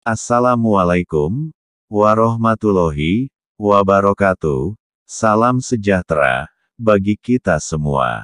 Assalamualaikum warahmatullahi wabarakatuh. Salam sejahtera bagi kita semua.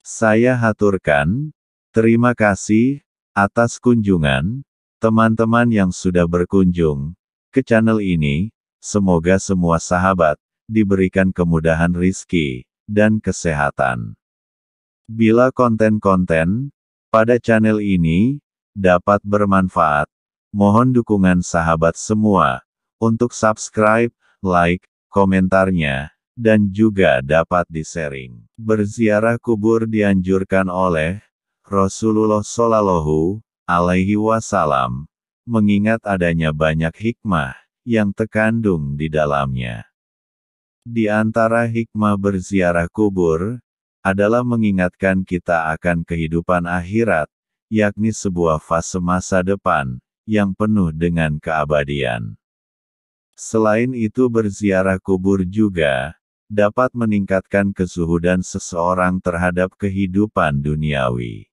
Saya haturkan terima kasih atas kunjungan teman-teman yang sudah berkunjung ke channel ini. Semoga semua sahabat diberikan kemudahan rizki dan kesehatan. Bila konten-konten pada channel ini dapat bermanfaat, mohon dukungan sahabat semua untuk subscribe, like, komentarnya, dan juga dapat di-sharing. Berziarah kubur dianjurkan oleh Rasulullah Shallallahu Alaihi Wasallam, mengingat adanya banyak hikmah yang terkandung di dalamnya. Di antara hikmah berziarah kubur adalah mengingatkan kita akan kehidupan akhirat, yakni sebuah fase masa depan yang penuh dengan keabadian. Selain itu, berziarah kubur juga dapat meningkatkan kezuhudan seseorang terhadap kehidupan duniawi.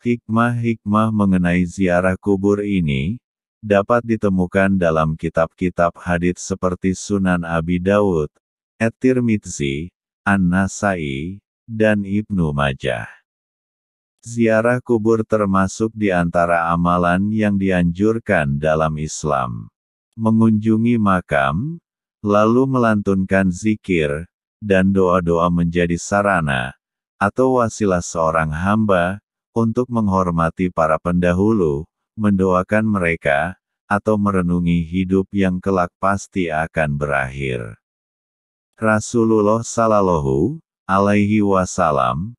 Hikmah-hikmah mengenai ziarah kubur ini dapat ditemukan dalam kitab-kitab hadits seperti Sunan Abi Dawud, At-Tirmidzi, An-Nasai, dan Ibnu Majah. Ziarah kubur termasuk di antara amalan yang dianjurkan dalam Islam. Mengunjungi makam, lalu melantunkan zikir, dan doa-doa menjadi sarana, atau wasilah seorang hamba, untuk menghormati para pendahulu, mendoakan mereka, atau merenungi hidup yang kelak pasti akan berakhir. Rasulullah Shallallahu Alaihi Wasallam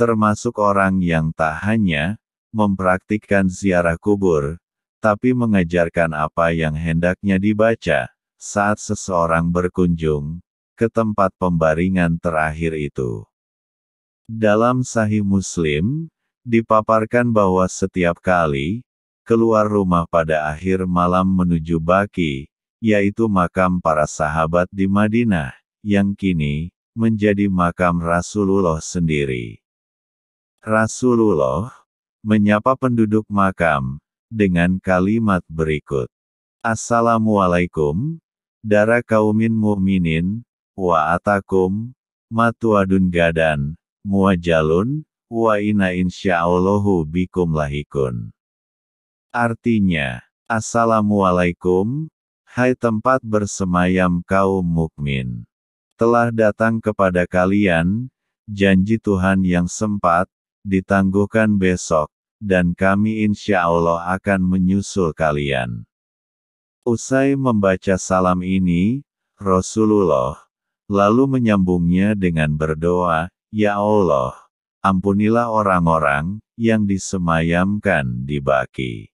termasuk orang yang tak hanya mempraktikkan ziarah kubur, tapi mengajarkan apa yang hendaknya dibaca saat seseorang berkunjung ke tempat pembaringan terakhir itu. Dalam Sahih Muslim, dipaparkan bahwa setiap kali keluar rumah pada akhir malam menuju Baqi, yaitu makam para sahabat di Madinah, yang kini menjadi makam Rasulullah sendiri. Rasulullah menyapa penduduk makam dengan kalimat berikut. Assalamualaikum, dara kaumin mu'minin, wa atakum, matuadun gadan, muajalun, wa ina insya'allahu bikum lahikun. Artinya, Assalamualaikum, hai tempat bersemayam kaum mukmin. Telah datang kepada kalian janji Tuhan yang sempat ditangguhkan besok, dan kami insya Allah akan menyusul kalian. Usai membaca salam ini, Rasulullah lalu menyambungnya dengan berdoa, Ya Allah, ampunilah orang-orang yang disemayamkan di Baqi.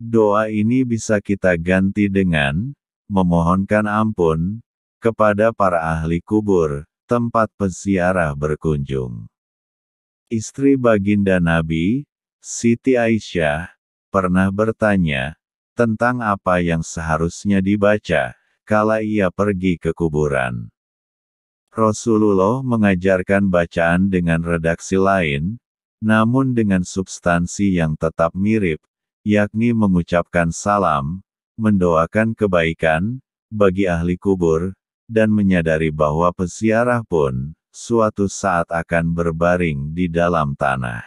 Doa ini bisa kita ganti dengan memohonkan ampun kepada para ahli kubur, tempat peziarah berkunjung. Istri baginda Nabi, Siti Aisyah, pernah bertanya tentang apa yang seharusnya dibaca kala ia pergi ke kuburan. Rasulullah mengajarkan bacaan dengan redaksi lain, namun dengan substansi yang tetap mirip, yakni mengucapkan salam, mendoakan kebaikan bagi ahli kubur, dan menyadari bahwa peziarah pun suatu saat akan berbaring di dalam tanah.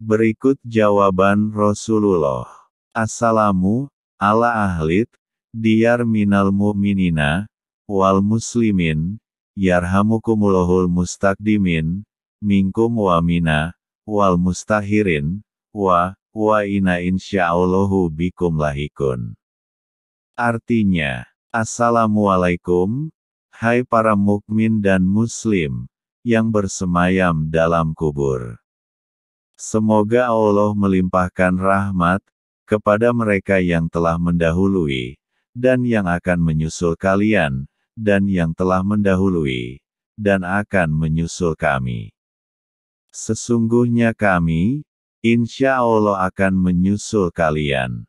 Berikut jawaban Rasulullah. Assalamu ala ahlid diyar minal mu'minina wal muslimin, yarhamukumulahul mustaqdimin minkum wa mina wal mustahirin wa ina insya'allahu bikum lahikun. Artinya, Assalamualaikum, hai para mukmin dan muslim yang bersemayam dalam kubur. Semoga Allah melimpahkan rahmat kepada mereka yang telah mendahului, dan yang akan menyusul kalian, dan yang telah mendahului, dan akan menyusul kami. Sesungguhnya kami, insya Allah akan menyusul kalian.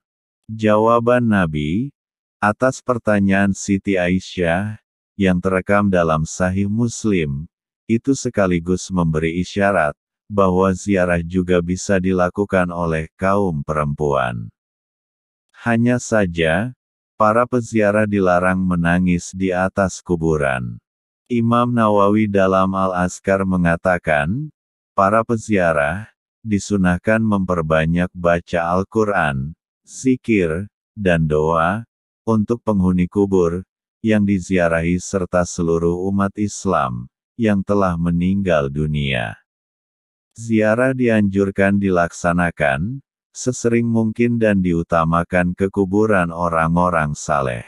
Jawaban Nabi atas pertanyaan Siti Aisyah, yang terekam dalam Sahih Muslim, itu sekaligus memberi isyarat bahwa ziarah juga bisa dilakukan oleh kaum perempuan. Hanya saja, para peziarah dilarang menangis di atas kuburan. Imam Nawawi dalam Al-Azkar mengatakan, para peziarah disunahkan memperbanyak baca Al-Quran, zikir, dan doa untuk penghuni kubur yang diziarahi serta seluruh umat Islam yang telah meninggal dunia. Ziarah dianjurkan dilaksanakan sesering mungkin dan diutamakan ke kuburan orang-orang saleh.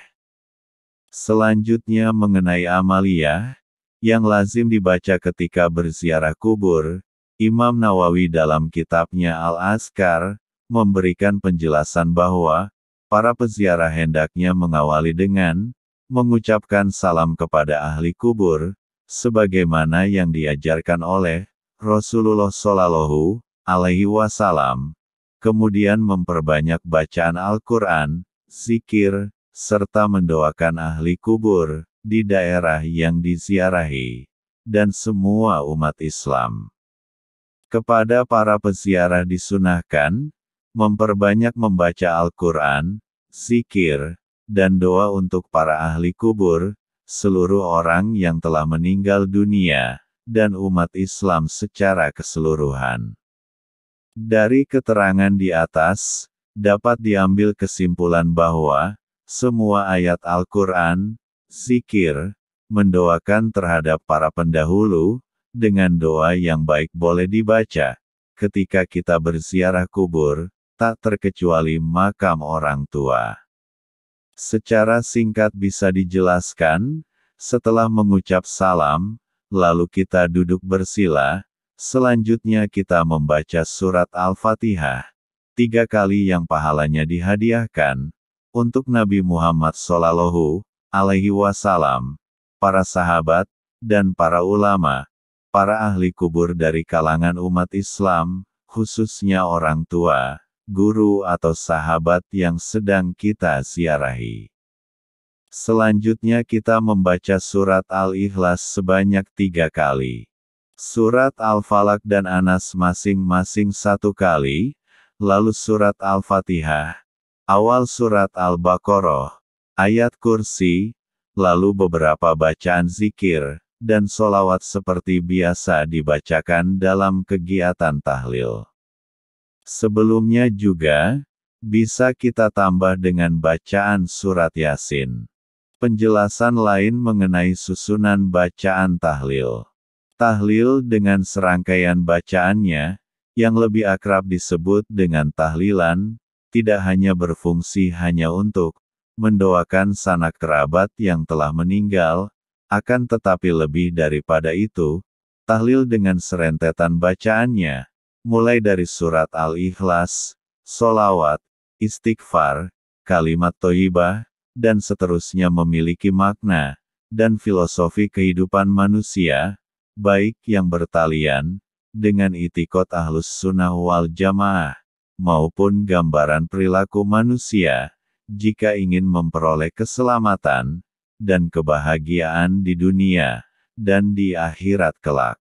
Selanjutnya mengenai amaliyah yang lazim dibaca ketika berziarah kubur, Imam Nawawi dalam kitabnya Al-Azkar memberikan penjelasan bahwa para peziarah hendaknya mengawali dengan mengucapkan salam kepada ahli kubur, sebagaimana yang diajarkan oleh Rasulullah Shallallahu Alaihi Wasallam. Kemudian memperbanyak bacaan Al-Quran, zikir, serta mendoakan ahli kubur di daerah yang diziarahi, dan semua umat Islam. Kepada para peziarah disunahkan memperbanyak membaca Al-Quran, zikir, dan doa untuk para ahli kubur, seluruh orang yang telah meninggal dunia, dan umat Islam secara keseluruhan. Dari keterangan di atas, dapat diambil kesimpulan bahwa semua ayat Al-Quran, zikir, mendoakan terhadap para pendahulu, dengan doa yang baik boleh dibaca ketika kita berziarah kubur, tak terkecuali makam orang tua. Secara singkat bisa dijelaskan, setelah mengucap salam, lalu kita duduk bersila. Selanjutnya kita membaca surat Al-Fatihah 3 kali yang pahalanya dihadiahkan untuk Nabi Muhammad Shallallahu Alaihi Wasallam, para sahabat, dan para ulama, para ahli kubur dari kalangan umat Islam, khususnya orang tua, guru atau sahabat yang sedang kita ziarahi. Selanjutnya kita membaca surat Al-Ikhlas sebanyak 3 kali. Surat Al-Falaq dan Anas masing-masing 1 kali, lalu surat Al-Fatihah, awal surat Al-Baqarah, ayat kursi, lalu beberapa bacaan zikir, dan sholawat seperti biasa dibacakan dalam kegiatan tahlil. Sebelumnya juga, bisa kita tambah dengan bacaan surat Yasin. Penjelasan lain mengenai susunan bacaan tahlil. Tahlil dengan serangkaian bacaannya, yang lebih akrab disebut dengan tahlilan, tidak hanya berfungsi hanya untuk mendoakan sanak kerabat yang telah meninggal, akan tetapi lebih daripada itu, tahlil dengan serentetan bacaannya, mulai dari surat Al-Ikhlas, sholawat, istighfar, kalimat thayyibah, dan seterusnya memiliki makna dan filosofi kehidupan manusia, baik yang bertalian dengan itikad Ahlus Sunnah wal Jamaah, maupun gambaran perilaku manusia, jika ingin memperoleh keselamatan dan kebahagiaan di dunia dan di akhirat kelak.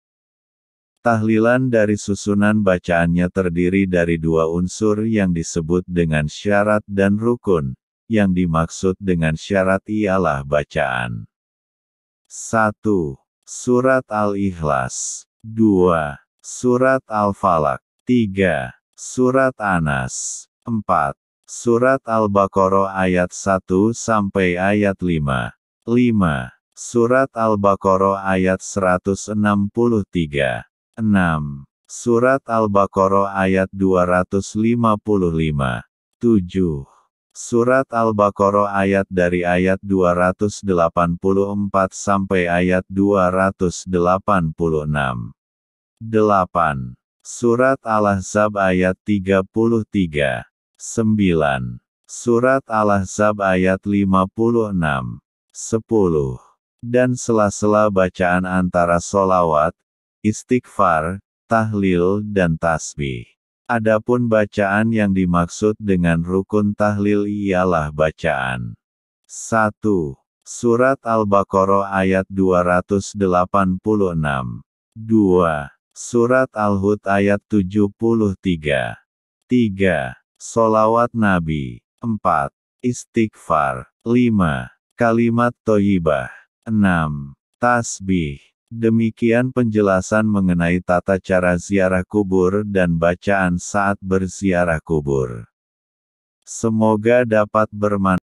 Tahlilan dari susunan bacaannya terdiri dari 2 unsur yang disebut dengan syarat dan rukun. Yang dimaksud dengan syarat ialah bacaan. 1. Surat Al-Ikhlas. 2. Surat Al-Falaq. 3. Surat Anas. 4. Surat Al-Baqarah ayat 1 sampai ayat 5. 5. Surat Al-Baqarah ayat 163. 6. Surat Al-Baqarah ayat 255. 7. Surat Al-Baqarah ayat dari ayat 284 sampai ayat 286. 8. Surat Al-Ahzab ayat 33. 9. Surat Al-Ahzab ayat 56. 10. Dan sela-sela bacaan antara sholawat, istighfar, tahlil dan tasbih. Adapun bacaan yang dimaksud dengan rukun tahlil ialah bacaan 1. Surat Al-Baqarah ayat 286. 2. Surat Al-Hud ayat 73. 3. Sholawat Nabi. 4. Istighfar. 5. Kalimat thoyyibah. 6. Tasbih. Demikian penjelasan mengenai tata cara ziarah kubur dan bacaan saat berziarah kubur. Semoga dapat bermanfaat.